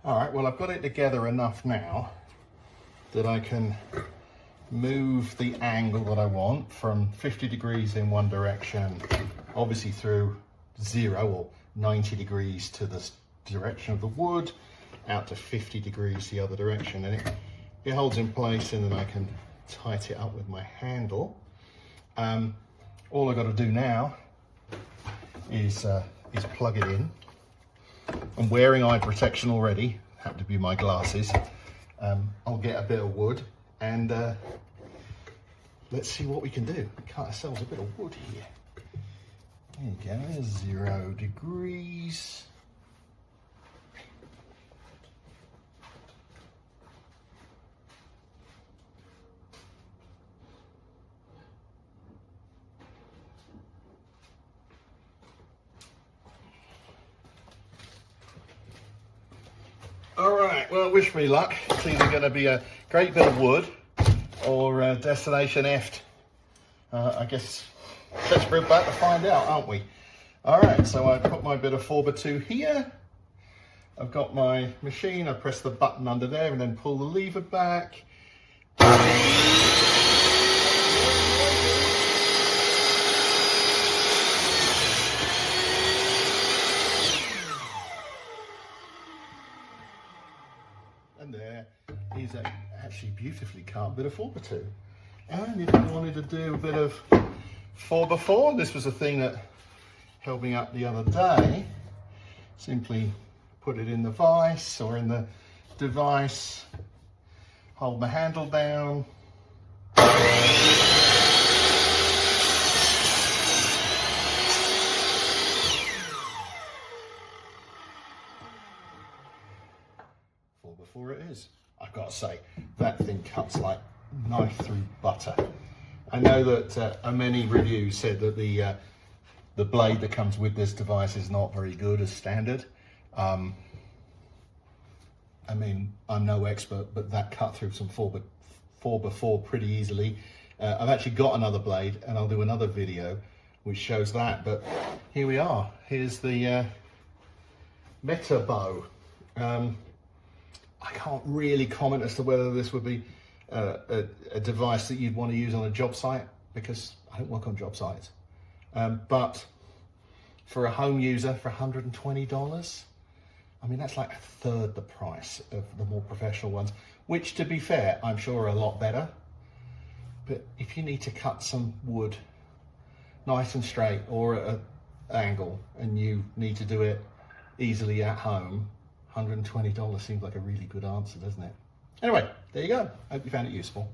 All right, well, I've got it together enough now that I can move the angle that I want from 50 degrees in one direction, obviously through 0 or 90 degrees to the direction of the wood, out to 50 degrees the other direction, and it holds in place, and then I can tighten it up with my handle. All I've got to do now is plug it in. I'm wearing eye protection already, happen to be my glasses. I'll get a bit of wood and let's see what we can do. Cut ourselves a bit of wood here. There you go, 0 degrees. All right, well, wish me luck. It's either going to be a great bit of wood or destination effed. I guess let's bring back to find out, aren't we? All right, so I put my bit of 4x2 here. I've got my machine. I press the button under there and then pull the lever back. And there is a actually beautifully cut bit of 4x2. And if you wanted to do a bit of 4x4, this was a thing that held me up the other day. Simply put it in the vise or in the device, hold my handle down. Before it is. I've got to say, that thing cuts like knife through butter. I know that many reviews said that the blade that comes with this device is not very good as standard. I mean, I'm no expert, but that cut through some 4x4 pretty easily. I've actually got another blade, and I'll do another video which shows that, but here we are. Here's the Metabo. I can't really comment as to whether this would be a device that you'd want to use on a job site, because I don't work on job sites. But for a home user, for $120, I mean, that's like a third the price of the more professional ones, which, to be fair, I'm sure are a lot better. But if you need to cut some wood nice and straight or at an angle, and you need to do it easily at home, $120 seems like a really good answer, doesn't it? Anyway, there you go. Hope you found it useful.